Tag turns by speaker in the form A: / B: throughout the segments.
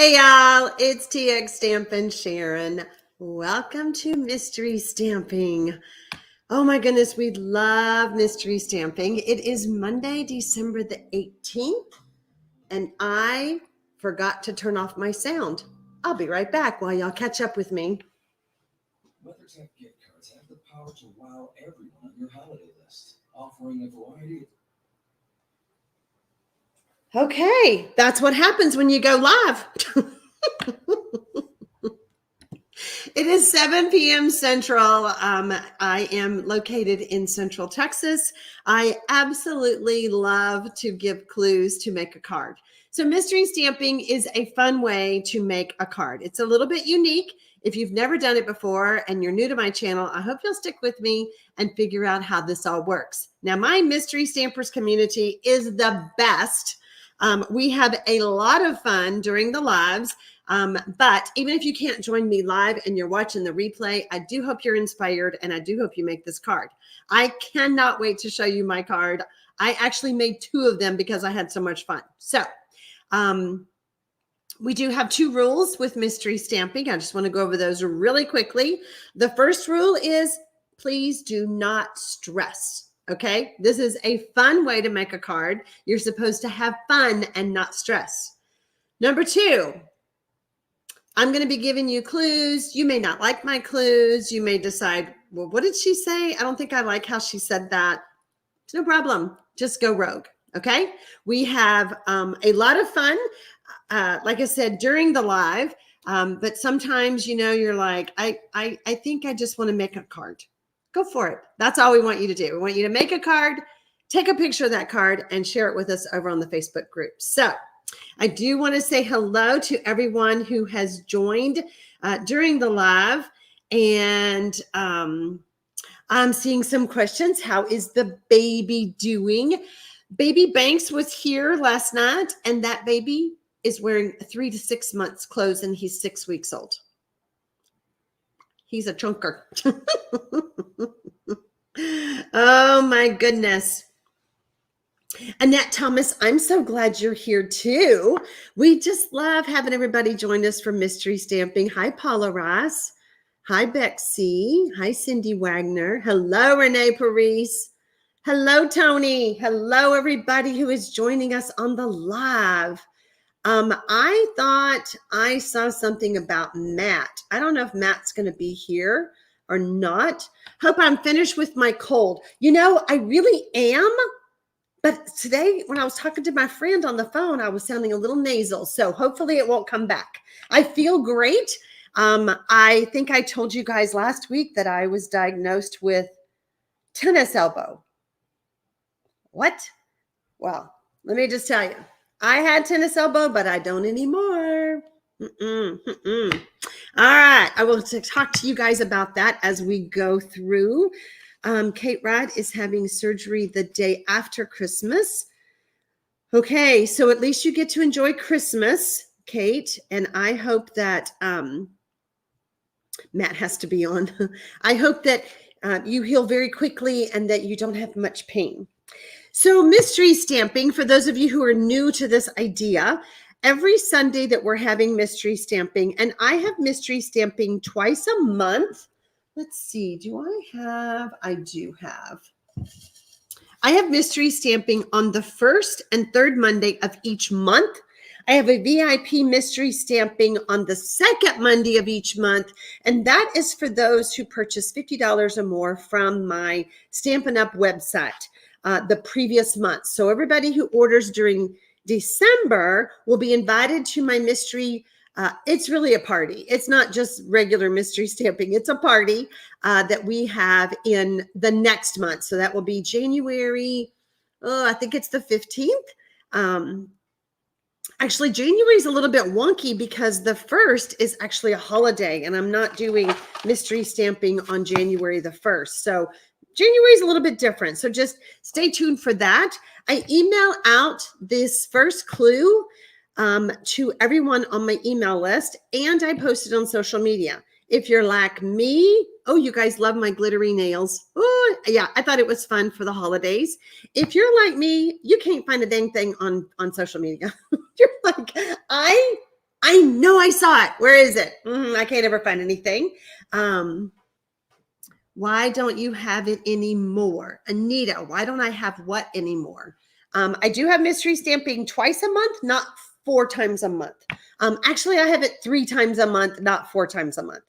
A: Hey y'all, it's TxStampin Sharon. Welcome to mystery stamping. Oh my goodness, we love mystery stamping. It is Monday, December the 18th, and I forgot to turn off my sound. I'll be right back while y'all catch up with me.
B: WeatherTech gift cards have the power to wow everyone on your holiday list, offering a variety of...
A: Okay, that's what happens when you go live. It is 7 p.m. Central. I am located in Central Texas. I absolutely love to give clues to make a card. So mystery stamping is a fun way to make a card. It's a little bit unique. If you've never done it before and you're new to my channel, I hope you'll stick with me and figure out how this all works. Now, my mystery stampers community is the best. We have a lot of fun during the lives. But even if you can't join me live and you're watching the replay, I do hope you're inspired and I do hope you make this card. I cannot wait to show you my card. I actually made 2 of them because I had so much fun. So we do have 2 rules with mystery stamping. I just want to go over those really quickly. The first rule is please do not stress. Okay, this is a fun way to make a card. You're supposed to have fun and not stress. Number 2, I'm going to be giving you clues. You may not like my clues. You may decide, well, what did she say? I don't think I like how she said that. It's no problem. Just go rogue. Okay. We have a lot of fun. Like I said, during the live, but sometimes, you know, you're like, I think I just want to make a card. Go for it. That's all we want you to do. We want you to make a card, take a picture of that card and share it with us over on the Facebook group. So I do want to say hello to everyone who has joined during the live. And I'm seeing some questions. How is the baby doing? Baby Banks was here last night, and that baby is wearing 3 to 6 months clothes, and he's 6 weeks old. He's a chunker. Oh, my goodness. Annette Thomas, I'm so glad you're here too. We just love having everybody join us for mystery stamping. Hi, Paula Ross. Hi, Bexy. Hi, Cindy Wagner. Hello, Renee Paris. Hello, Tony. Hello, everybody who is joining us on the live. I thought I saw something about Matt. I don't know if Matt's going to be here or not. Hope I'm finished with my cold. You know, I really am. But today, when I was talking to my friend on the phone, I was sounding a little nasal. So hopefully it won't come back. I feel great. I think I told you guys last week that I was diagnosed with tennis elbow. What? Well, let me just tell you. I had tennis elbow, but I don't anymore. All right. I will talk to you guys about that as we go through. Kate Rod is having surgery the day after Christmas. Okay, so at least you get to enjoy Christmas, Kate, and I hope that Matt has to be on. I hope that you heal very quickly and that you don't have much pain. So mystery stamping, for those of you who are new to this idea, every Sunday that we're having mystery stamping, and I have mystery stamping twice a month. Let's see, I do have. I have mystery stamping on the 1st and 3rd Monday of each month. I have a VIP mystery stamping on the 2nd Monday of each month. And that is for those who purchase $50 or more from my Stampin' Up website the previous month. So everybody who orders during December will be invited to my mystery. It's really a party. It's not just regular mystery stamping. It's a party that we have in the next month. So that will be January. I think it's the 15th. Actually, January is a little bit wonky because the 1st is actually a holiday and I'm not doing mystery stamping on January the 1st. So January is a little bit different. So just stay tuned for that. I email out this first clue to everyone on my email list, and I post it on social media. If you're like me, oh, you guys love my glittery nails. Oh, yeah, I thought it was fun for the holidays. If you're like me, you can't find a dang thing on social media. You're like, I I know I saw it. Where is it? I can't ever find anything. Why don't you have it anymore? Anita, why don't I have what anymore? I do have mystery stamping twice a month, not 4 times a month. Actually, I have it 3 times a month, not 4 times a month.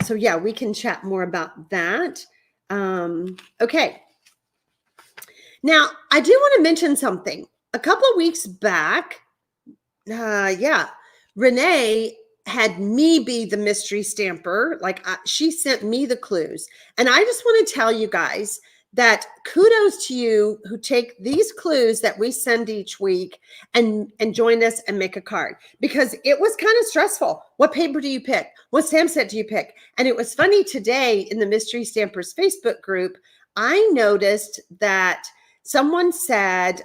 A: So yeah, we can chat more about that. Okay. Now, I do want to mention something. A couple of weeks back, Renee had me be the mystery stamper. Like she sent me the clues. And I just want to tell you guys that kudos to you who take these clues that we send each week and join us and make a card, because it was kind of stressful. What paper do you pick? What stamp set do you pick? And it was funny today in the Mystery Stampers Facebook group, I noticed that someone said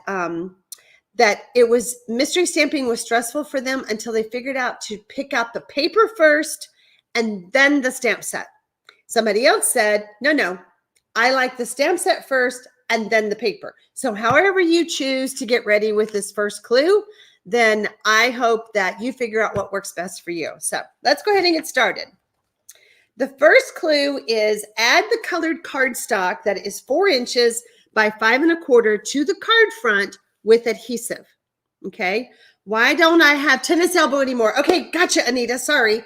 A: that it was mystery stamping was stressful for them until they figured out to pick out the paper first and then the stamp set. Somebody else said, no, I like the stamp set first and then the paper. So however you choose to get ready with this first clue, then I hope that you figure out what works best for you. So let's go ahead and get started. The first clue is add the colored cardstock that is 4 inches by 5 1/4 to the card front with adhesive. Okay. Why don't I have tennis elbow anymore? Okay. Gotcha, Anita. Sorry.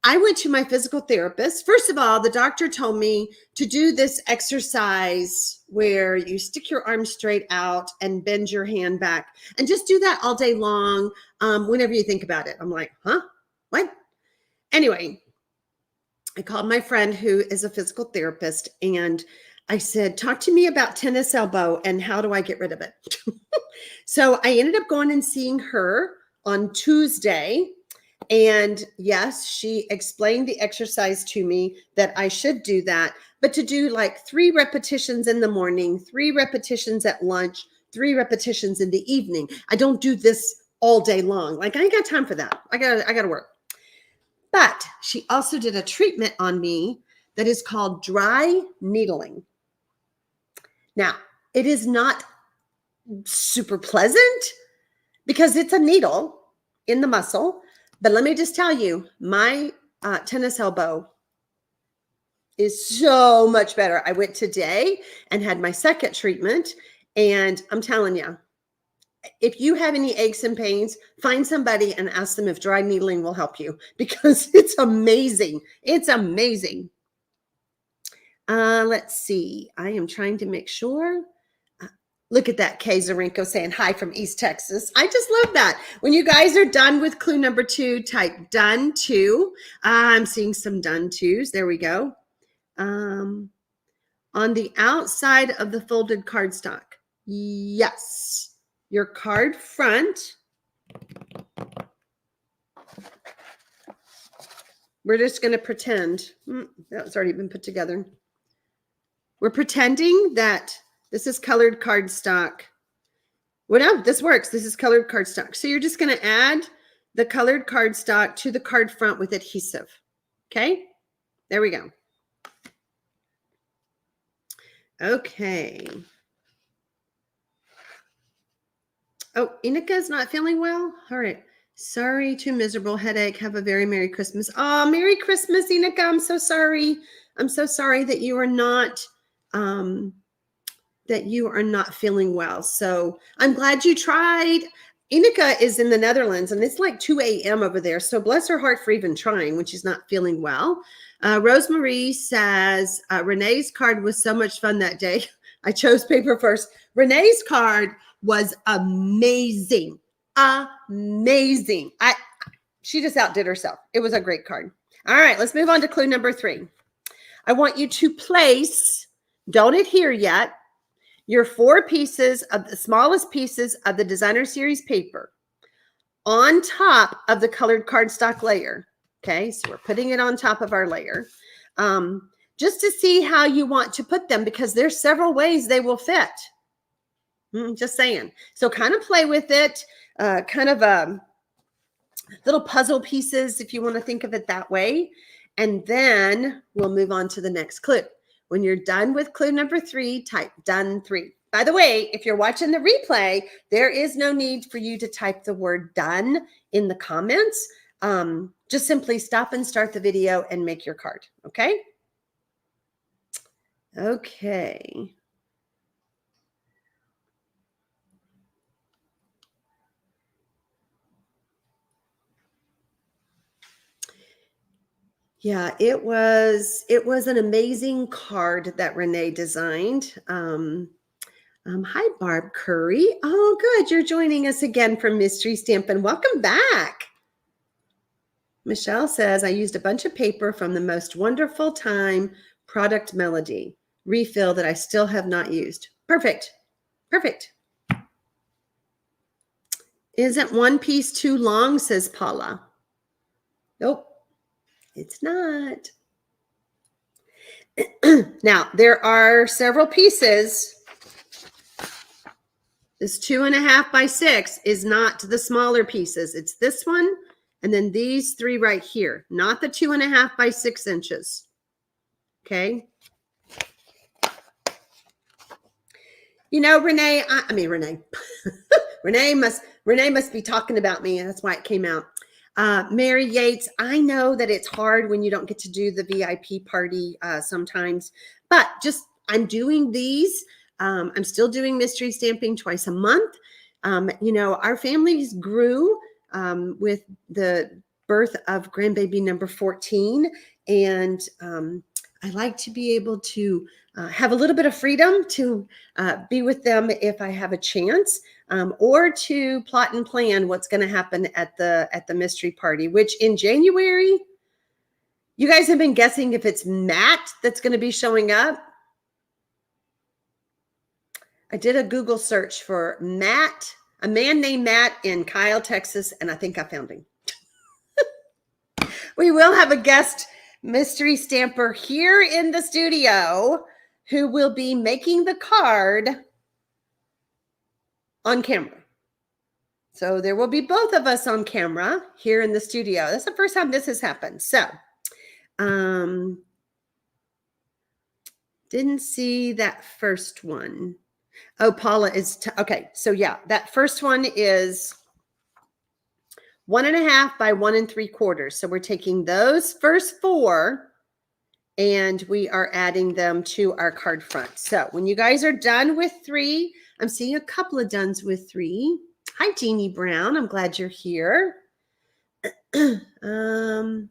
A: I went to my physical therapist. First of all, the doctor told me to do this exercise where you stick your arm straight out and bend your hand back and just do that all day long. Whenever you think about it, I'm like, huh? What? Anyway, I called my friend who is a physical therapist and I said, talk to me about tennis elbow and how do I get rid of it? So I ended up going and seeing her on Tuesday. And yes, she explained the exercise to me that I should do that, but to do like 3 repetitions in the morning, 3 repetitions at lunch, 3 repetitions in the evening. I don't do this all day long. Like I ain't got time for that. I gotta work. But she also did a treatment on me that is called dry needling. Now, it is not super pleasant because it's a needle in the muscle. But let me just tell you, my tennis elbow is so much better. I went today and had my second treatment. And I'm telling you, if you have any aches and pains, find somebody and ask them if dry needling will help you because it's amazing. It's amazing. Let's see. I am trying to make sure. Look at that, Kay Zarenko saying hi from East Texas. I just love that. When you guys are done with clue number 2, type done 2. I'm seeing some done 2s. There we go. On the outside of the folded cardstock. Yes. Your card front. We're just going to pretend. That's already been put together. We're pretending that this is colored cardstock. Well, no, this works. This is colored cardstock. So you're just going to add the colored cardstock to the card front with adhesive. Okay, there we go. Okay. Oh, Inika is not feeling well? All right. Sorry to miserable headache. Have a very Merry Christmas. Oh, Merry Christmas, Inika. I'm so sorry. I'm so sorry that you are not feeling well. So I'm glad you tried. Inika is in the Netherlands and it's like 2 a.m. over there. So bless her heart for even trying when she's not feeling well. Rosemarie says, Renee's card was so much fun that day. I chose paper first. Renee's card was amazing. Amazing. She just outdid herself. It was a great card. All right, let's move on to clue number 3. I want you to place, don't adhere yet, your 4 pieces of the smallest pieces of the designer series paper on top of the colored cardstock layer. Okay, so we're putting it on top of our layer. Just to see how you want to put them because there's several ways they will fit. Just saying. So kind of play with it, kind of little puzzle pieces if you want to think of it that way. And then we'll move on to the next clue. When you're done with clue number 3, type done 3. By the way, if you're watching the replay, there is no need for you to type the word done in the comments. Just simply stop and start the video and make your card, okay? Okay. Yeah, it was an amazing card that Renee designed. Hi, Barb Curry. Oh, good. You're joining us again from Mystery Stampin'. Welcome back. Michelle says, I used a bunch of paper from the Most Wonderful Time product melody refill that I still have not used. Perfect. Perfect. Isn't one piece too long, says Paula. Nope, it's not. Now, there are several pieces. This 2.5 by 6 is not the smaller pieces. It's this one and then these 3 right here, not the 2.5 by 6 inches. Okay. You know, Renee, Renee must be talking about me, and that's why it came out. Mary Yates, I know that it's hard when you don't get to do the VIP party sometimes, but just I'm doing these. I'm still doing mystery stamping twice a month. You know, our families grew with the birth of grandbaby number 14, and I like to be able to have a little bit of freedom to be with them if I have a chance, or to plot and plan what's going to happen at the mystery party, which in January, you guys have been guessing if it's Matt that's going to be showing up. I did a Google search for Matt, a man named Matt in Kyle, Texas, and I think I found him. We will have a guest mystery stamper here in the studio who will be making the card on camera. So there will be both of us on camera here in the studio. That's the first time this has happened. So, didn't see that first one. Oh, Paula is, okay. So yeah, that first one is 1.5 by 1 3/4. So we're taking those first 4 and we are adding them to our card front. So when you guys are done with 3, I'm seeing a couple of dones with 3. Hi, Jeannie Brown. I'm glad you're here. Done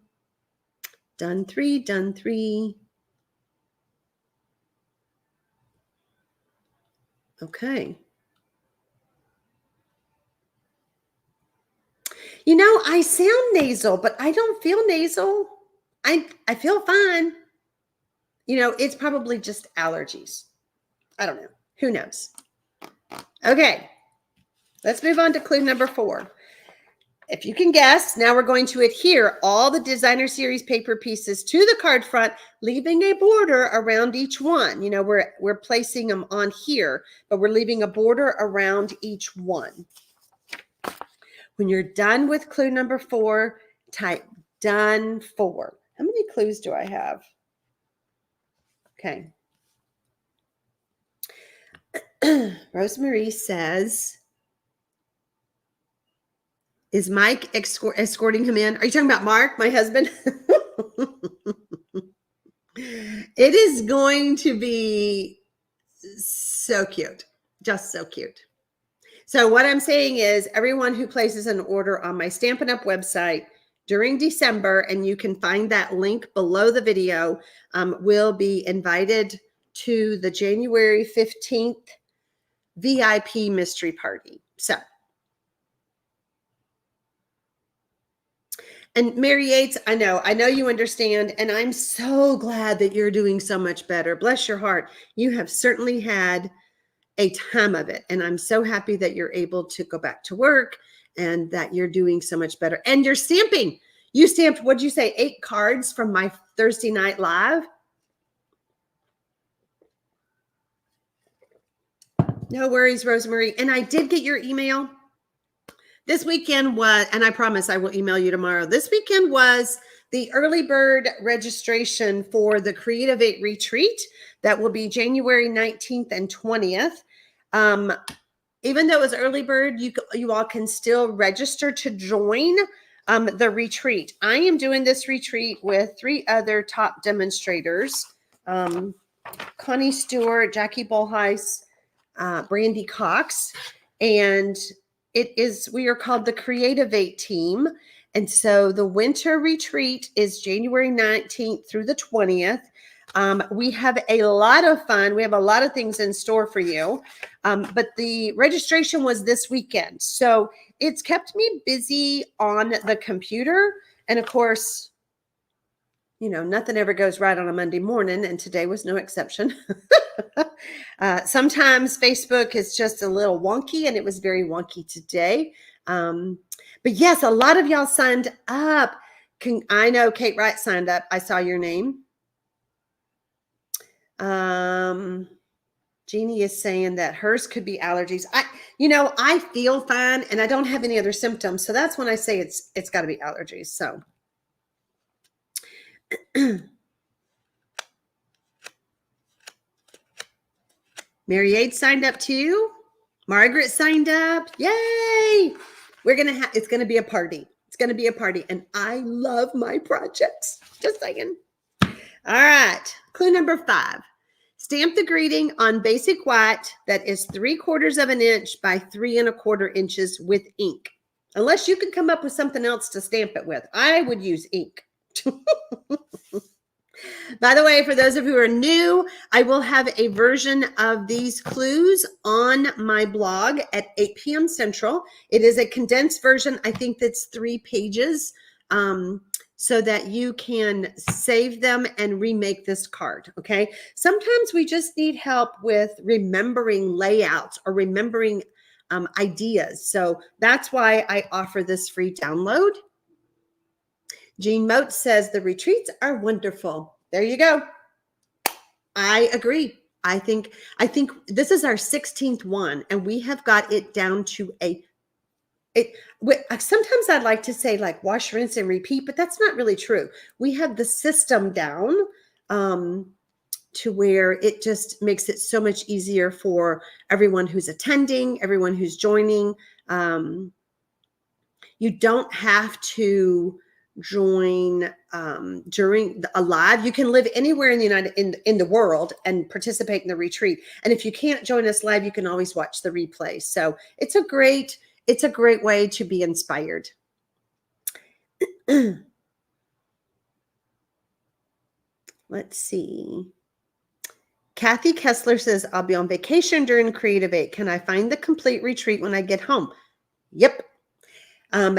A: 3, done 3. Okay. You know, I sound nasal, but I don't feel nasal. I feel fine. You know, it's probably just allergies. I don't know. Who knows? Okay. Let's move on to clue number 4. If you can guess, now we're going to adhere all the designer series paper pieces to the card front, leaving a border around each one. You know, we're placing them on here, but we're leaving a border around each one. When you're done with clue number 4, type done 4. How many clues do I have? Okay. Rosemarie says, is Mike escorting him in? Are you talking about Mark, my husband? It is going to be so cute. Just so cute. So what I'm saying is everyone who places an order on my Stampin' Up! Website during December, and you can find that link below the video, will be invited to the January 15th VIP mystery party. So, and Mary Yates, I know you understand, and I'm so glad that you're doing so much better. Bless your heart. You have certainly had a time of it, and I'm so happy that you're able to go back to work and that you're doing so much better. And you're stamping. You stamped, what'd you say, 8 cards from my Thursday night live? No worries, Rosemary. And I did get your email. This weekend was, and I promise I will email you tomorrow. This weekend was the early bird registration for the Creativate Retreat that will be January 19th and 20th. Even though it was early bird, you all can still register to join the retreat. I am doing this retreat with 3 other top demonstrators. Connie Stewart, Jackie Bolheis, Brandy Cox, and we are called the Creativate team. And so the winter retreat is January 19th through the 20th. We have a lot of fun. We have a lot of things in store for you. But the registration was this weekend. So it's kept me busy on the computer. And of course, nothing ever goes right on a Monday morning, and today was no exception. Sometimes Facebook is just a little wonky, and it was very wonky today. But yes, a lot of y'all signed up. I know Kate Wright signed up. I saw your name. Jeannie is saying that hers could be allergies. I feel fine, and I don't have any other symptoms. So that's when I say it's got to be allergies. So. Mary Aid signed up too. Margaret signed up. Yay! It's gonna be a party. It's gonna be a party. And I love my projects. Just saying. All right. Clue number 5. Stamp the greeting on basic white that is 3/4 of an inch by 3 1/4 inches with ink. Unless you can come up with something else to stamp it with. I would use ink. By the way, for those of you who are new, I will have a version of these clues on my blog at 8 p.m. Central. It is a condensed version. I think that's 3 pages, so that you can save them and remake this card, okay? Sometimes we just need help with remembering layouts or remembering ideas. So that's why I offer this free download. Jean Mote says the retreats are wonderful. There you go. I agree. I think this is our 16th one, and we have got it down to sometimes I'd like to say like wash, rinse, and repeat, but that's not really true. We have the system down to where it just makes it so much easier for everyone who's attending, everyone who's joining. You don't have to join during a live. You can live anywhere in the world and participate in the retreat. And if you can't join us live, you can always watch the replay. So it's a great way to be inspired. Let's see. Kathy Kessler says, I'll be on vacation during Creative 8. Can I find the complete retreat when I get home? Yep.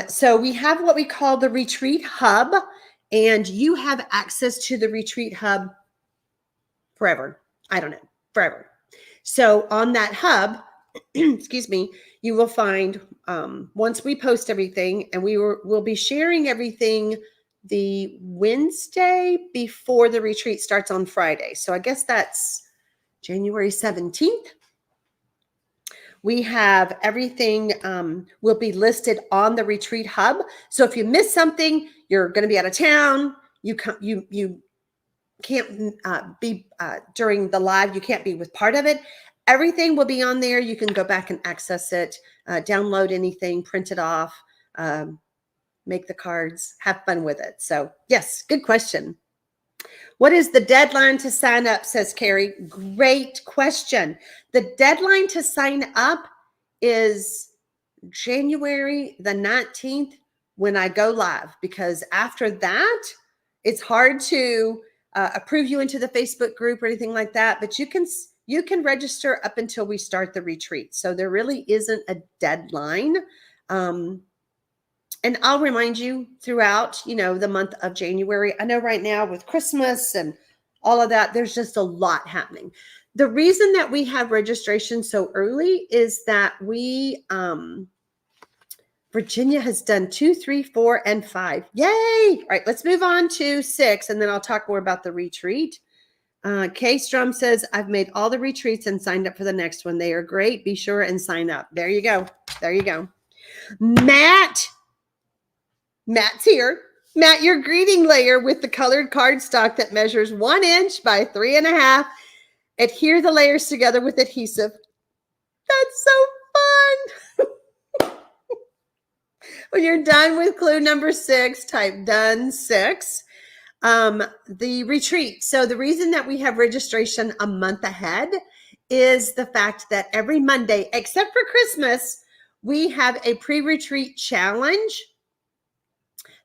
A: So we have what we call the Retreat Hub, and you have access to the Retreat Hub forever. I don't know, forever. So on that hub, excuse me, you will find, once we post everything, and we'll be sharing everything the Wednesday before the retreat starts on Friday. So I guess that's January 17th. We have everything will be listed on the Retreat Hub. So if you miss something, you're going to be out of town, you can't be during the live, you can't be with part of it. Everything will be on there. You can go back and access it, download anything, print it off, make the cards, have fun with it. So yes, good question. What is the deadline to sign up, says Carrie? Great question. The deadline to sign up is January the 19th when I go live, because after that, it's hard to approve you into the Facebook group or anything like that, but you can register up until we start the retreat. So there really isn't a deadline. And I'll remind you throughout, the month of January. I know right now with Christmas and all of that, there's just a lot happening. The reason that we have registration so early is that Virginia has done 2, 3, 4, and 5. Yay! All right, let's move on to 6, and then I'll talk more about the retreat. Kay Strum says, I've made all the retreats and signed up for the next one. They are great. Be sure and sign up. There you go. There you go. Matt's here. Matt, your greeting layer with the colored cardstock that measures 1 inch by 3.5. Adhere the layers together with adhesive. That's so fun. When you're done with clue number 6, type done 6. The retreat. So the reason that we have registration a month ahead is the fact that every Monday, except for Christmas, we have a pre-retreat challenge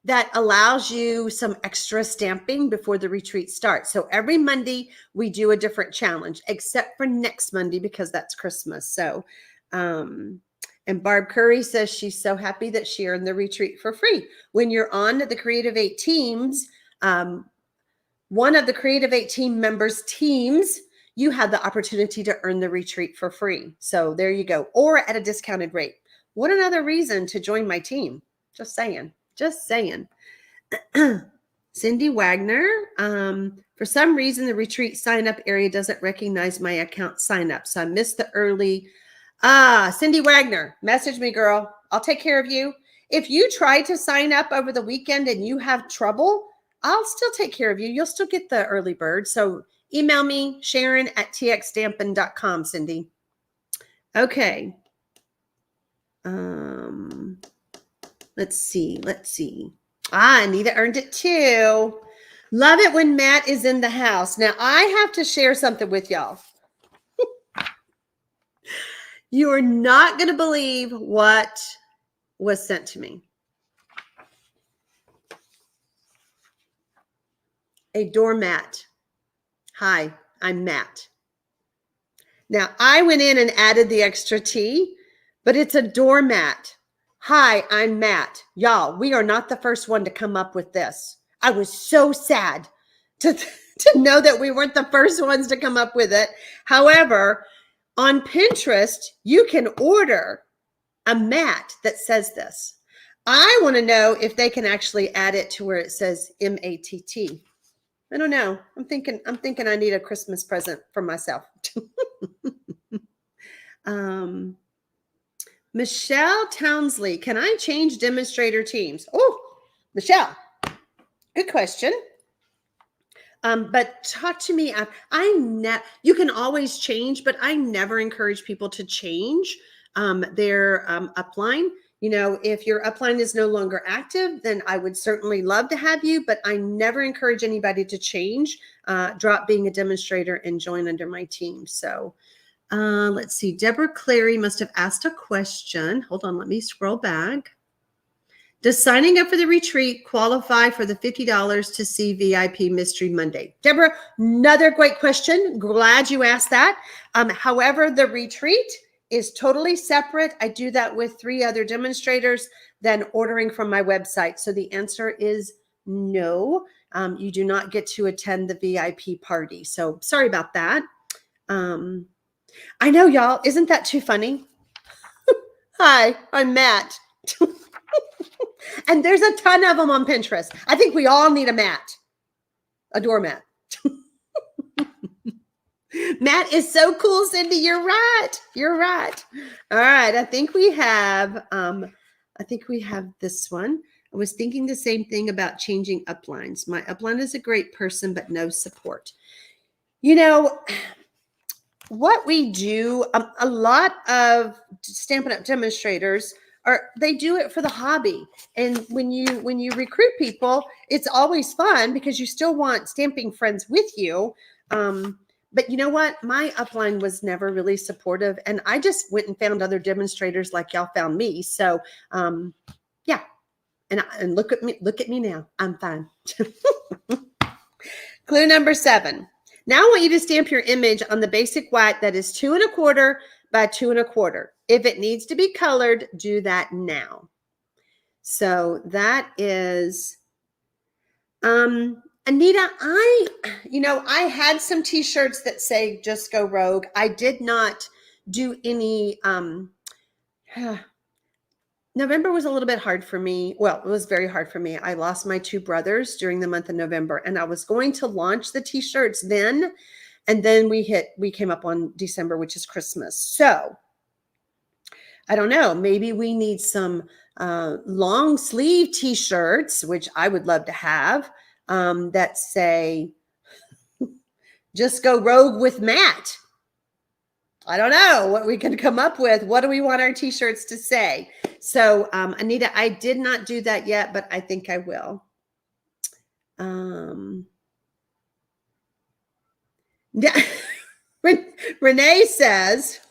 A: that allows you some extra stamping before the retreat starts. So every Monday we do a different challenge, except for next Monday because that's Christmas. So, and Barb Curry says she's so happy that she earned the retreat for free. When you're on the Creative 8 teams, one of the Creative 8 team members' teams, you have the opportunity to earn the retreat for free. So there you go, or at a discounted rate. What another reason to join my team? Just saying. Just saying. Cindy Wagner, for some reason, the retreat sign-up area doesn't recognize my account sign-up. So I missed the early. Cindy Wagner, message me, girl. I'll take care of you. If you try to sign up over the weekend and you have trouble, I'll still take care of you. You'll still get the early bird. So email me, Sharon at TxStampin.com, Cindy. Okay. Let's see. Anita earned it too. Love it when Matt is in the house. Now, I have to share something with y'all. You are not going to believe what was sent to me. A doormat. Hi, I'm Matt. Now, I went in and added the extra T, but it's a doormat. Hi, I'm Matt. Y'all, we are not the first one to come up with this. I was so sad to know that we weren't the first ones to come up with it. However, on Pinterest, you can order a mat that says this. I want to know if they can actually add it to where it says M-A-T-T. I don't know. I'm thinking I need a Christmas present for myself. Michelle Townsley, can I change demonstrator teams? Oh, Michelle, good question. But talk to me. You can always change, but I never encourage people to change their upline. You know, if your upline is no longer active, then I would certainly love to have you, but I never encourage anybody to change, drop being a demonstrator and join under my team. So let's see. Deborah Clary must have asked a question. Hold on, let me scroll back. Does signing up for the retreat qualify for the $50 to see VIP Mystery Monday? Deborah, another great question. Glad you asked that. However, the retreat is totally separate. I do that with 3 other demonstrators than ordering from my website. So the answer is no. You do not get to attend the VIP party. So sorry about that. I know, y'all. Isn't that too funny? Hi, I'm Matt. And there's a ton of them on Pinterest. I think we all need a mat, a doormat. Matt is so cool, Cindy. You're right. You're right. All right. I think we have this one. I was thinking the same thing about changing uplines. My upline is a great person, but no support. You know, what we do, a lot of Stampin' Up! Demonstrators they do it for the hobby. And when you recruit people, it's always fun because you still want stamping friends with you. But you know what? My upline was never really supportive, and I just went and found other demonstrators like y'all found me. So, yeah. And look at me now. I'm fine. Clue number 7. Now I want you to stamp your image on the basic white that is 2 1/4 by 2 1/4. If it needs to be colored, do that now. So that is, Anita, I had some t-shirts that say just go rogue. I did not do any, November was a little bit hard for me. Well, it was very hard for me. I lost my 2 brothers during the month of November, and I was going to launch the t-shirts then. And then we came up on December, which is Christmas. So I don't know, maybe we need some long sleeve t-shirts, which I would love to have, that say, just go rogue with Matt. I don't know what we can come up with. What do we want our t-shirts to say? So, Anita, I did not do that yet, but I think I will. Yeah. Renee says,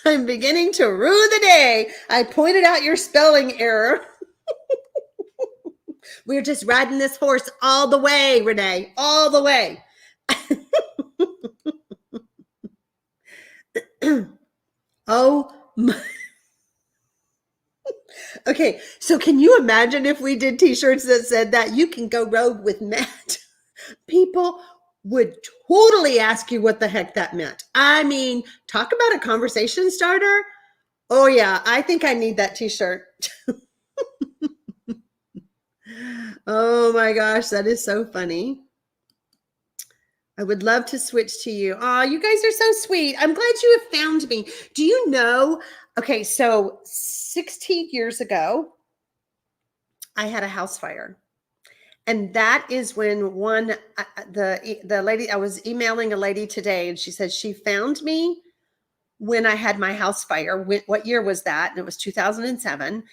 A: I'm beginning to rue the day I pointed out your spelling error. We're just riding this horse all the way, Renee, all the way. Oh my. Okay, so can you imagine if we did t-shirts that said that you can go rogue with Matt? People would totally ask you what the heck that meant. I mean, talk about a conversation starter. Oh yeah, I think I need that t-shirt. Oh my gosh, that is so funny. I would love to switch to you. Oh, you guys are so sweet. I'm glad you have found me. Do you know? Okay, so 16 years ago, I had a house fire. And that is when the lady, I was emailing a lady today, and she said she found me when I had my house fire. What year was that? And it was 2007.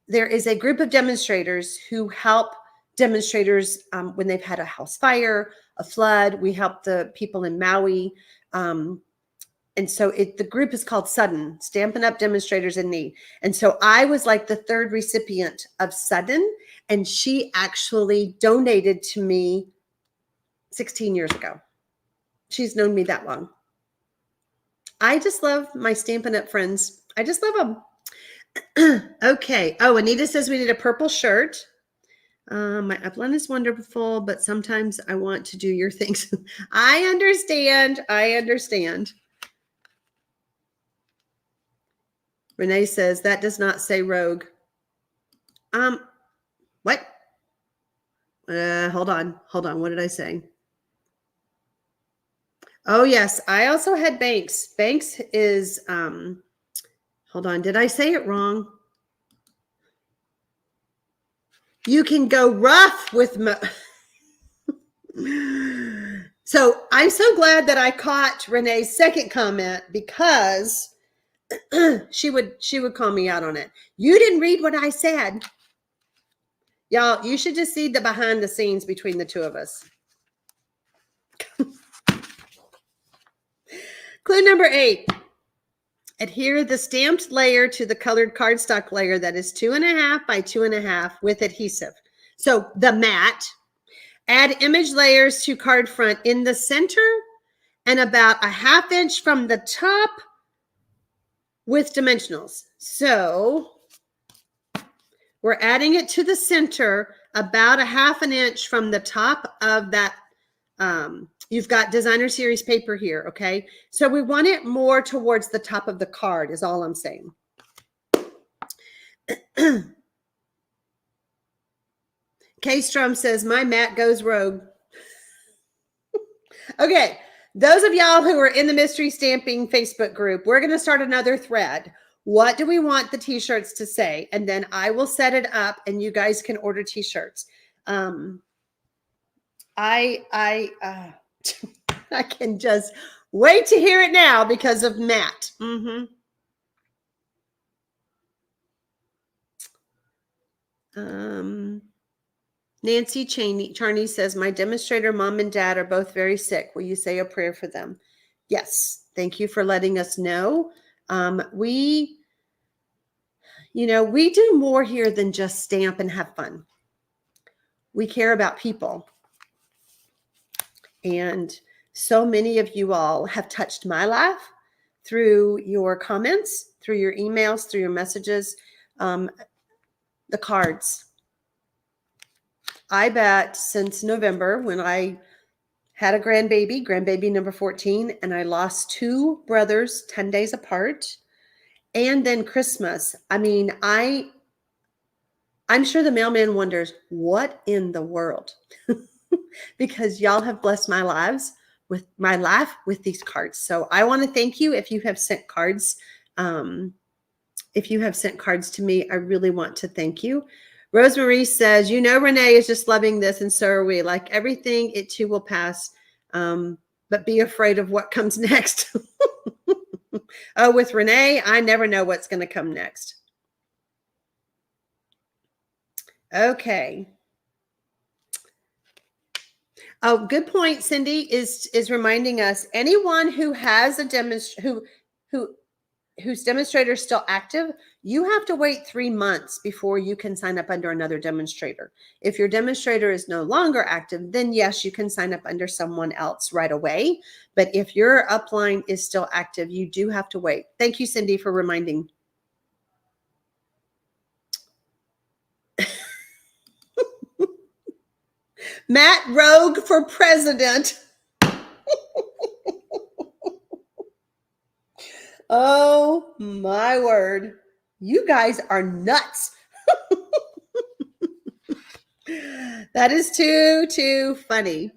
A: There is a group of demonstrators who help demonstrators when they've had a house fire, a flood. We help the people in Maui. And so the group is called Sudden, Stampin' Up! Demonstrators in Need. And so I was like the third recipient of Sudden, and she actually donated to me 16 years ago. She's known me that long. I just love my Stampin' Up! Friends. I just love them. Okay. Oh, Anita says we need a purple shirt. My upline is wonderful, but sometimes I want to do your things. I understand. I understand. Renee says that does not say rogue. What? Hold on. What did I say? Oh yes, I also had Banks. Banks is hold on. Did I say it wrong? You can go rough with So I'm so glad that I caught Renee's second comment, because she would call me out on it. You didn't read what I said. Y'all, you should just see the behind the scenes between the two of us. Clue number 8. Adhere the stamped layer to the colored cardstock layer that is 2.5 by 2.5 with adhesive. So the mat. Add image layers to card front in the center and about 1/2 inch from the top with dimensionals. So we're adding it to the center about 1/2 inch from the top of that. You've got designer series paper here, okay? So we want it more towards the top of the card is all I'm saying. K-Strom says, my mat goes rogue. Okay, those of y'all who are in the Mystery Stamping Facebook group, we're going to start another thread. What do we want the t-shirts to say? And then I will set it up and you guys can order t-shirts. I can just wait to hear it now because of Matt. Nancy Charney says, my demonstrator mom and dad are both very sick. Will you say a prayer for them? Yes. Thank you for letting us know. We do more here than just stamp and have fun. We care about people. And so many of you all have touched my life through your comments, through your emails, through your messages, the cards. I bet since November, when I had a grandbaby number 14, and I lost 2 brothers 10 days apart, and then Christmas. I mean, I'm sure the mailman wonders, what in the world? Because y'all have blessed my life with these cards. So I want to thank you if you have sent cards. If you have sent cards to me, I really want to thank you Rosemary says, you know, Renee is just loving this, and so are we. Like everything, it too will pass, but be afraid of what comes next. Oh, with Renee, I never know what's going to come next. Okay. Oh, good point. Cindy is reminding us, anyone who has a whose demonstrator is still active, you have to wait 3 months before you can sign up under another demonstrator. If your demonstrator is no longer active, then yes, you can sign up under someone else right away. But if your upline is still active, you do have to wait. Thank you, Cindy, for reminding. Matt Rogue for president. Oh my word. You guys are nuts. That is too funny.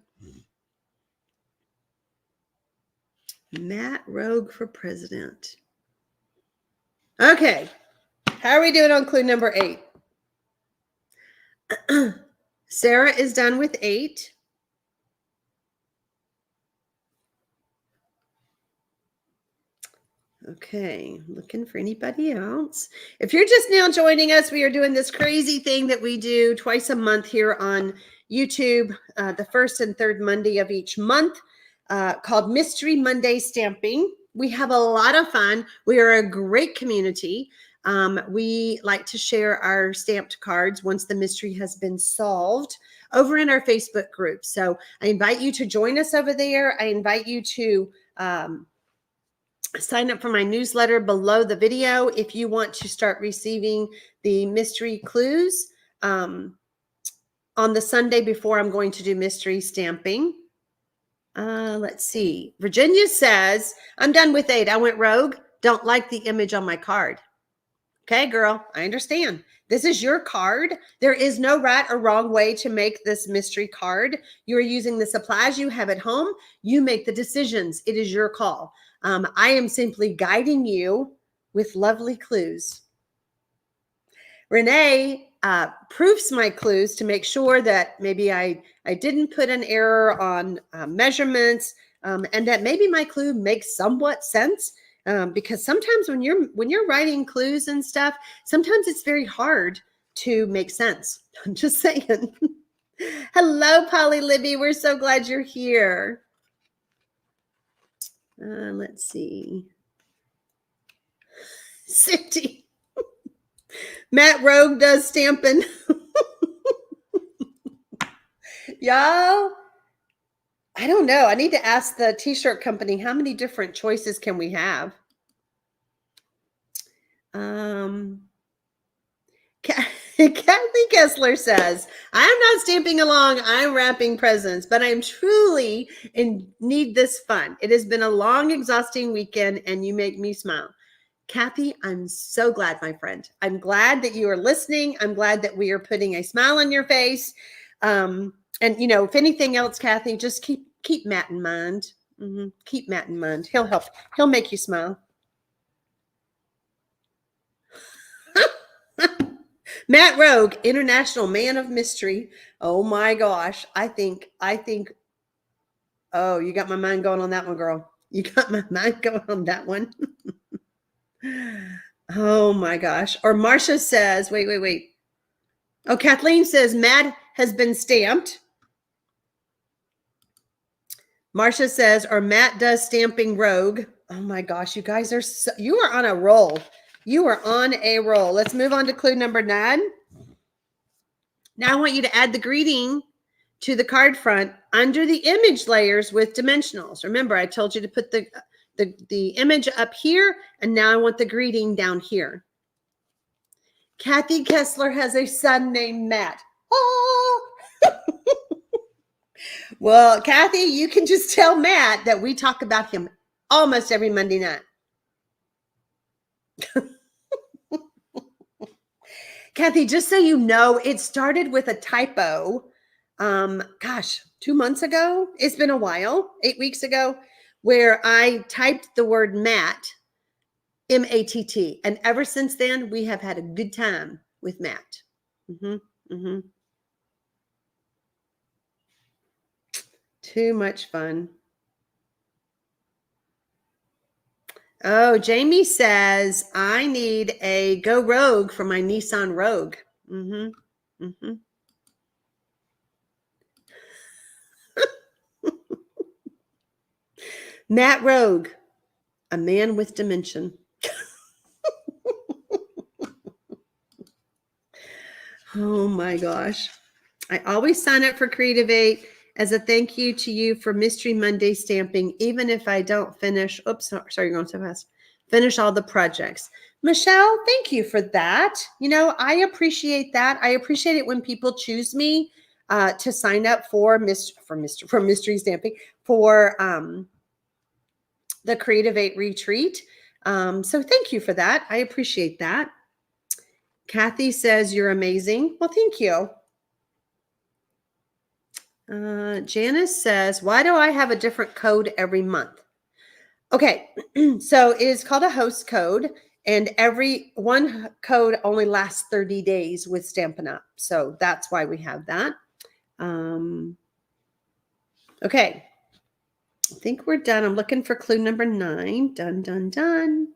A: Matt Rogue for president. Okay. How are we doing on clue number 8? Sarah is done with 8. Okay, looking for anybody else. If you're just now joining us, we are doing this crazy thing that we do twice a month here on YouTube, the first and third Monday of each month, called Mystery Monday Stamping. We have a lot of fun. We are a great community. We like to share our stamped cards once the mystery has been solved over in our Facebook group. So I invite you to join us over there. I invite you to sign up for my newsletter below the video if you want to start receiving the mystery clues on the Sunday before I'm going to do mystery stamping. Let's see. Virginia says, I'm done with 8. I went rogue. Don't like the image on my card. Okay, girl, I understand. This is your card. There is no right or wrong way to make this mystery card. You're using the supplies you have at home. You make the decisions. It is your call. I am simply guiding you with lovely clues. Renee proofs my clues to make sure that maybe I didn't put an error on measurements, and that maybe my clue makes somewhat sense. Because sometimes when you're writing clues and stuff, sometimes it's very hard to make sense. I'm just saying. Hello, Polly Libby. We're so glad you're here. Let's see. Cindy. Matt Rogue does stamping. Y'all, I don't know. I need to ask the t-shirt company, how many different choices can we have? Kathy Kessler says, I'm not stamping along, I'm wrapping presents, but I'm truly in need this fun. It has been a long, exhausting weekend, and you make me smile. Kathy, I'm so glad, my friend. I'm glad that you are listening. I'm glad that we are putting a smile on your face. And, you know, if anything else, Kathy, just keep Matt in mind. Keep Matt in mind. He'll help. He'll make you smile. Matt Rogue, International Man of Mystery. Oh my gosh. I think, oh, you got my mind going on that one, girl. You got my mind going on that one. Oh my gosh. Or Marcia says, wait. Oh, Kathleen says Matt has been stamped. Marcia says, or Matt does stamping rogue. Oh my gosh, you guys are you are on a roll. You are on a roll. Let's move on to clue number 9. Now I want you to add the greeting to the card front under the image layers with dimensionals. Remember, I told you to put the image up here, and now I want the greeting down here. Kathy Kessler has a son named Matt. Oh! Well, Kathy, you can just tell Matt that we talk about him almost every Monday night. Kathy, just so you know, it started with a typo. 2 months ago. It's been a while, 8 weeks ago, where I typed the word Matt, M-A-T-T. And ever since then, we have had a good time with Matt. Mm-hmm. Too much fun. Oh, Jamie says, I need a Go Rogue for my Nissan Rogue. Mm-hmm. Mm-hmm. Matt Rogue, a man with dimension. Oh my gosh. I always sign up for Creativate as a thank you to you for Mystery Monday stamping, even if I don't finish. Oops, sorry, you're going so fast. Finish all the projects. Michelle, thank you for that. You know, I appreciate that. I appreciate it when people choose me to sign up for mystery stamping for the Creativate retreat. So thank you for that. I appreciate that. Kathy says you're amazing. Well, thank you. Janice says, why do I have a different code every month? Okay, so it is called a host code, and every one code only lasts 30 days with Stampin' Up. So that's why we have that. Okay, I think we're done. I'm looking for clue number 9. Done, done, done.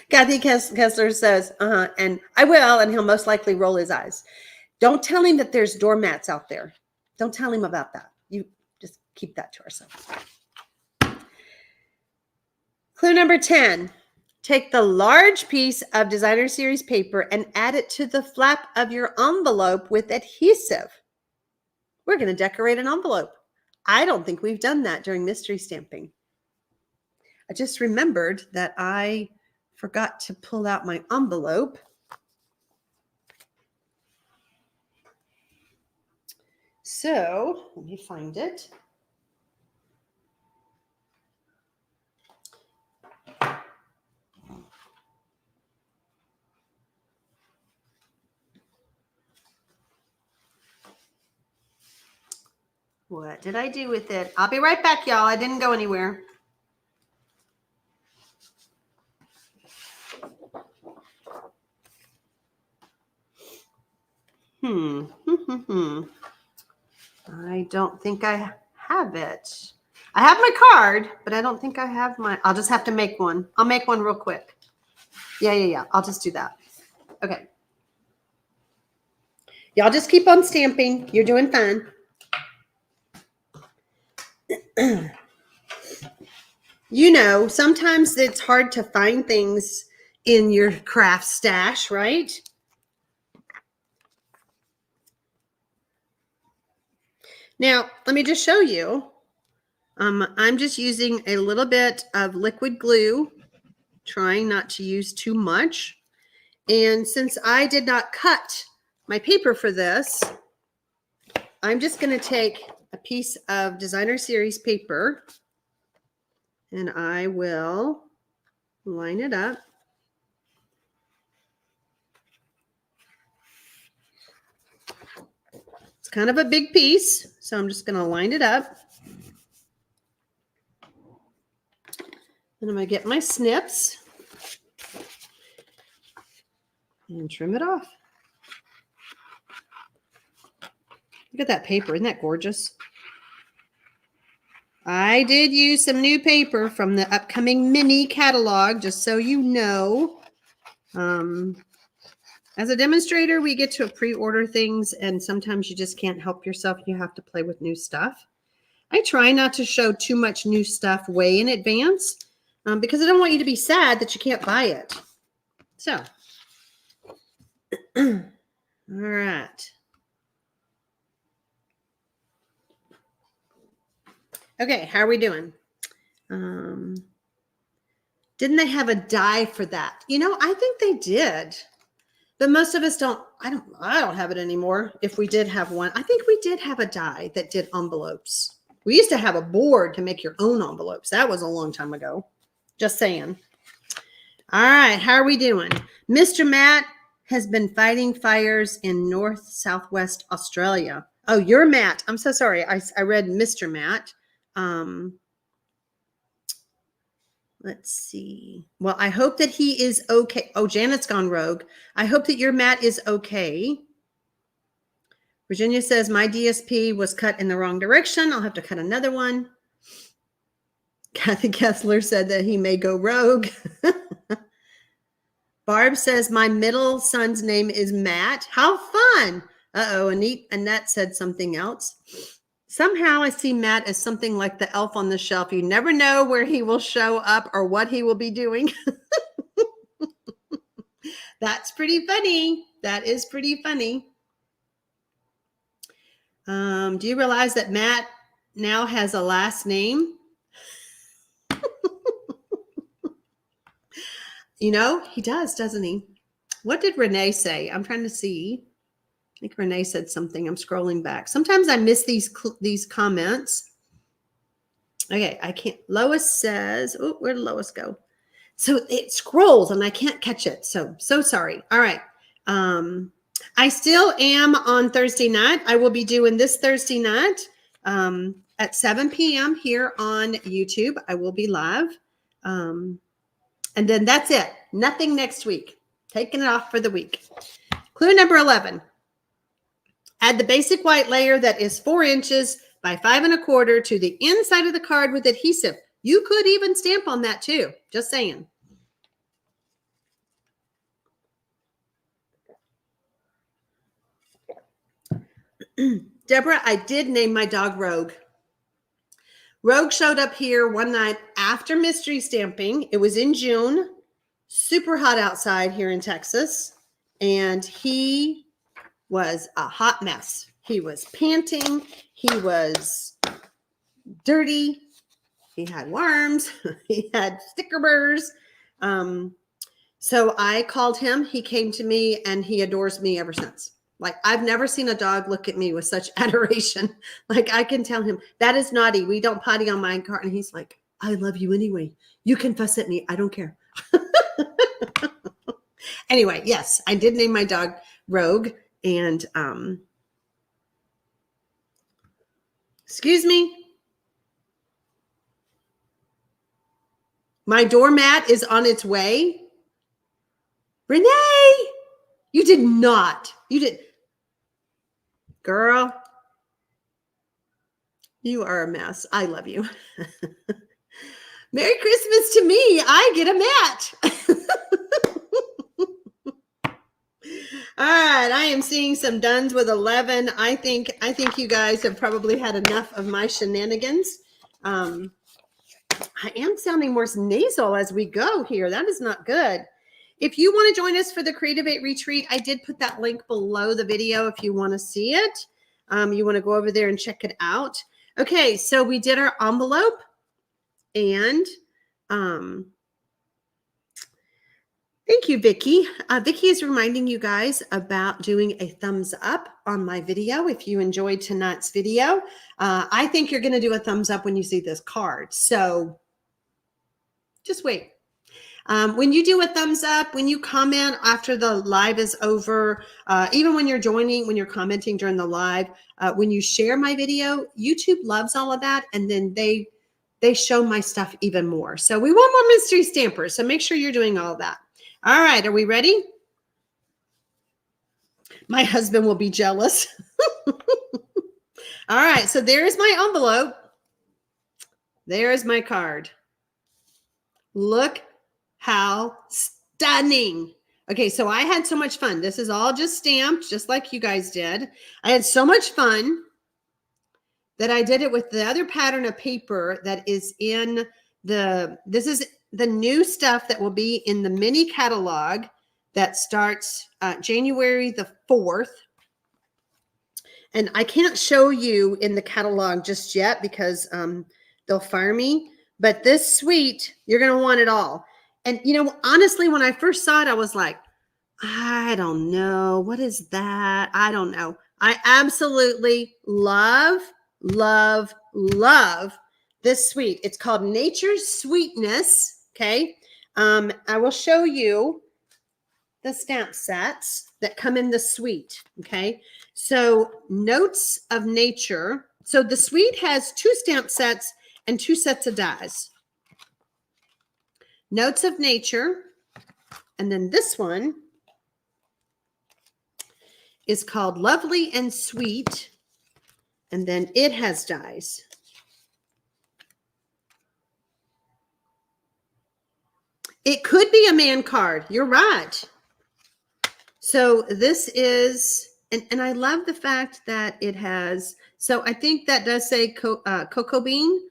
A: Kathy Kessler says, and I will, and he'll most likely roll his eyes. Don't tell him that there's doormats out there. Don't tell him about that. You just keep that to ourselves. Clue number 10. Take the large piece of designer series paper and add it to the flap of your envelope with adhesive. We're going to decorate an envelope. I don't think we've done that during mystery stamping. I just remembered that I forgot to pull out my envelope. So let me find it. What did I do with it? I'll be right back, y'all. I didn't go anywhere. I don't think I have it. I have my card, but I don't think I have my, I'll just have to make one. I'll make one real quick. Yeah. I'll just do that. Okay. Y'all just keep on stamping. You're doing fine. You know, sometimes it's hard to find things in your craft stash, right? Now, let me just show you. I'm just using a little bit of liquid glue, trying not to use too much. And since I did not cut my paper for this, I'm just going to take a piece of designer series paper and I will line it up. It's kind of a big piece, so I'm just going to line it up. And I'm going to get my snips and trim it off. Look at that paper. Isn't that gorgeous? I did use some new paper from the upcoming mini catalog, just so you know. As a demonstrator, we get to pre-order things, and sometimes you just can't help yourself. You have to play with new stuff. I try not to show too much new stuff way in advance because I don't want you to be sad that you can't buy it. So, all right. Okay, how are we doing? Didn't they have a die for that? You know, I think they did. But most of us don't. I don't have it anymore. If we did have one, I think we did have a die that did envelopes. We used to have a board to make your own envelopes. That was a long time ago. Just saying. All right, how are we doing? Mr. Matt has been fighting fires in Southwest Australia. Oh, you're Matt. I'm so sorry. I read Mr. Matt. Let's see. Well, I hope that he is okay. Oh, Janet's gone rogue. I hope that your mat is okay. Virginia says, my DSP was cut in the wrong direction. I'll have to cut another one. Kathy Kessler said that he may go rogue. Barb says, my middle son's name is Matt. How fun. Uh-oh, Annette said something else. Somehow I see Matt as something like the elf on the shelf. You never know where he will show up or what he will be doing. That's pretty funny. That is pretty funny. Do you realize that Matt now has a last name? You know, he does, doesn't he? What did Renee say? I'm trying to see. I think Renee said something. I'm scrolling back. Sometimes I miss these comments. Okay, I can't. Lois says, oh, where did Lois go? So it scrolls and I can't catch it. So sorry. All right. I still am on Thursday night. I will be doing this Thursday night at 7 p.m. here on YouTube. I will be live. And then that's it. Nothing next week. Taking it off for the week. Clue number 11. Add the basic white layer that is 4 inches by 5 1/4 to the inside of the card with adhesive. You could even stamp on that too. Just saying. Deborah, I did name my dog Rogue. Rogue showed up here one night after mystery stamping. It was in June. Super hot outside here in Texas. And he was a hot mess. He was panting. He was dirty. He had worms. He had sticker burrs. So I called him. He came to me and he adores me ever since. Like, I've never seen a dog look at me with such adoration. Like, I can tell him, that is naughty. We don't potty on my car. And he's like, I love you anyway. You can fuss at me. I don't care. Anyway, yes, I did name my dog Rogue. And, excuse me. My doormat is on its way. Renee, you did not. You did. Girl, you are a mess. I love you. Merry Christmas to me. I get a mat. All right, I am seeing some dones with 11. I think you guys have probably had enough of my shenanigans. I am sounding more nasal as we go here. That is not good. If you want to join us for the Creativate Retreat, I did put that link below the video if you want to see it. You want to go over there and check it out. Okay, so we did our envelope. And thank you, Vicki. Vicki is reminding you guys about doing a thumbs up on my video if you enjoyed tonight's video. I think you're going to do a thumbs up when you see this card. So just wait. When you do a thumbs up, when you comment after the live is over, even when you're joining, when you're commenting during the live, when you share my video, YouTube loves all of that. And then they show my stuff even more. So we want more mystery stampers. So make sure you're doing all of that. All right. Are we ready? My husband will be jealous. All right. So there's my envelope. There's my card. Look how stunning. Okay, so I had so much fun. This is all just stamped, just like you guys did. I had so much fun that I did it with the other pattern of paper that is in this is the new stuff that will be in the mini catalog that starts January the 4th. And I can't show you in the catalog just yet because they'll fire me. But this suite, you're going to want it all. And, you know, honestly, when I first saw it, I was like, I don't know. What is that? I don't know. I absolutely love this suite. It's called Nature's Sweetness. Okay. I will show you the stamp sets that come in the suite. Okay. So Notes of Nature. So the suite has 2 stamp sets and 2 sets of dies. Notes of Nature. And then this one is called Lovely and Sweet. And then it has dies. It could be a man card. You're right. So this is, and I love the fact that it has, so I think that does say cocoa bean.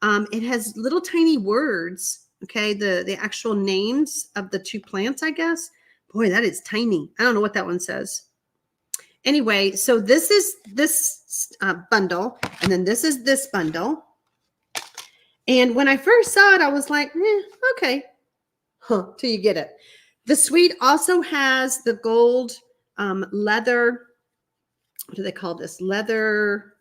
A: It has little tiny words, okay? The actual names of the two plants, I guess. Boy, that is tiny. I don't know what that one says. Anyway, so this is this bundle, and then this is this bundle. And when I first saw it, I was like, okay, till you get it. The Sweet also has the gold leather, what do they call this? Leather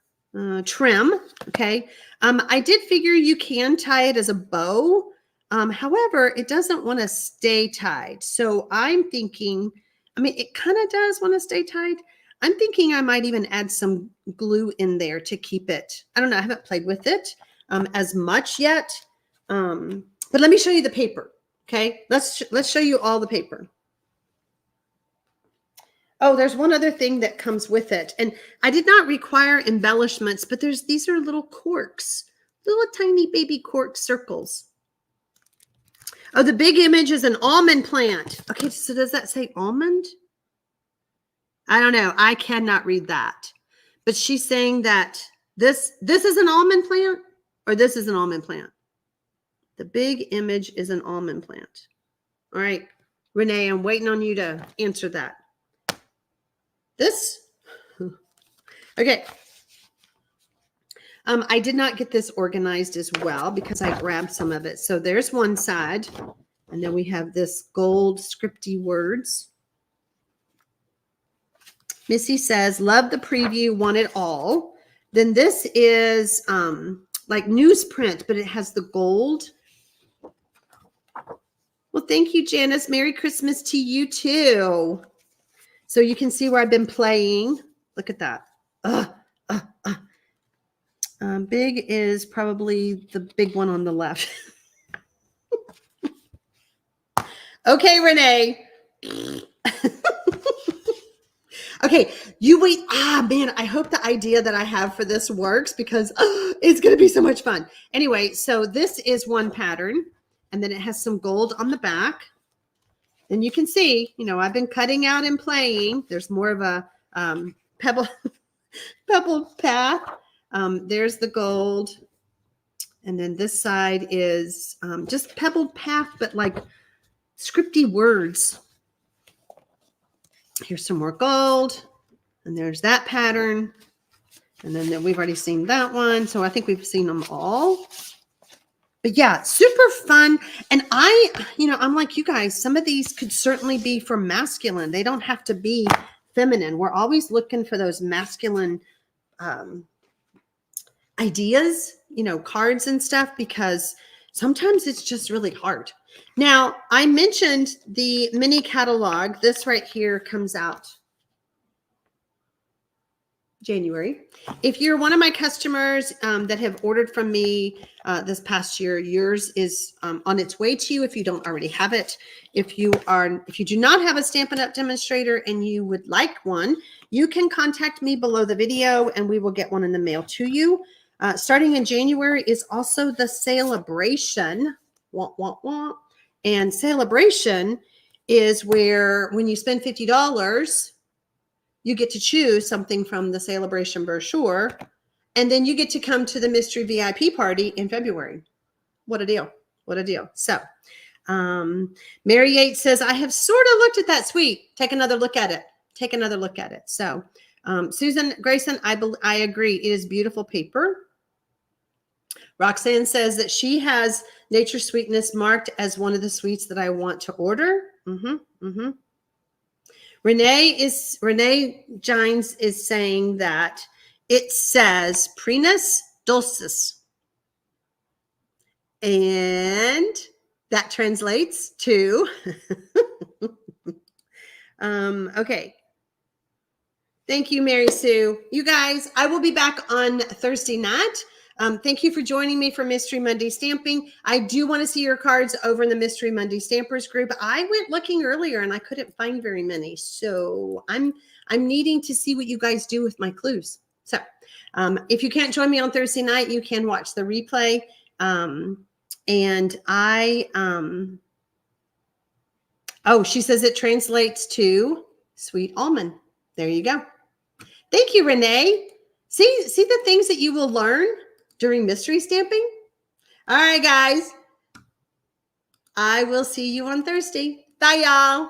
A: trim, okay? I did figure you can tie it as a bow. However, it doesn't want to stay tied. So I'm thinking, I mean, it kind of does want to stay tied. I'm thinking I might even add some glue in there to keep it. I don't know. I haven't played with it as much yet. But let me show you the paper. Okay, let's show you all the paper. Oh, there's one other thing that comes with it. And I did not require embellishments, but these are little corks, little tiny baby cork circles. Oh, the big image is an almond plant. Okay, so does that say almond? I don't know. I cannot read that. But she's saying that this is an almond plant, or this is an almond plant. The big image is an almond plant. All right, Renee, I'm waiting on you to answer that. This? Okay. I did not get this organized as well because I grabbed some of it. So there's one side, and then we have this gold scripty words. Missy says, love the preview, want it all. Then this is like newsprint, but it has the gold. Well, thank you, Janice. Merry Christmas to you too. So you can see where I've been playing. Look at that. Big is probably the big one on the left. Okay, Renee. Okay, you wait. Man, I hope the idea that I have for this works because it's going to be so much fun. Anyway, so this is one pattern, and then it has some gold on the back. And you can see, you know, I've been cutting out and playing. There's more of a pebbled path. There's the gold. And then this side is just pebbled path, but like scripty words. Here's some more gold. And there's that pattern. And then we've already seen that one. So I think we've seen them all. But yeah, super fun. And I'm like you guys, some of these could certainly be for masculine. They don't have to be feminine. We're always looking for those masculine ideas, cards and stuff, because sometimes it's just really hard. Now, I mentioned the mini catalog. This right here comes out January. If you're one of my customers that have ordered from me this past year, yours is on its way to you if you don't already have it. If you do not have a Stampin' Up! Demonstrator and you would like one, you can contact me below the video and we will get one in the mail to you. Starting in January is also the celebration. Wah, wah, wah. And celebration is where when you spend $50, you get to choose something from the celebration brochure, and then you get to come to the mystery VIP party in February. What a deal. What a deal. So Mary Yates says, I have sort of looked at that suite. Take another look at it. Take another look at it. So Susan Grayson, I agree. It is beautiful paper. Roxanne says that she has Nature Sweetness marked as one of the sweets that I want to order. Renee Gines is saying that it says Prenus Dulcis. And that translates to, okay. Thank you, Mary Sue. You guys, I will be back on Thursday night. Thank you for joining me for Mystery Monday Stamping. I do want to see your cards over in the Mystery Monday Stampers group. I went looking earlier and I couldn't find very many. So I'm needing to see what you guys do with my clues. So if you can't join me on Thursday night, you can watch the replay. Oh, she says it translates to sweet almond. There you go. Thank you, Renee. See the things that you will learn during mystery stamping? All right, guys. I will see you on Thursday. Bye, y'all.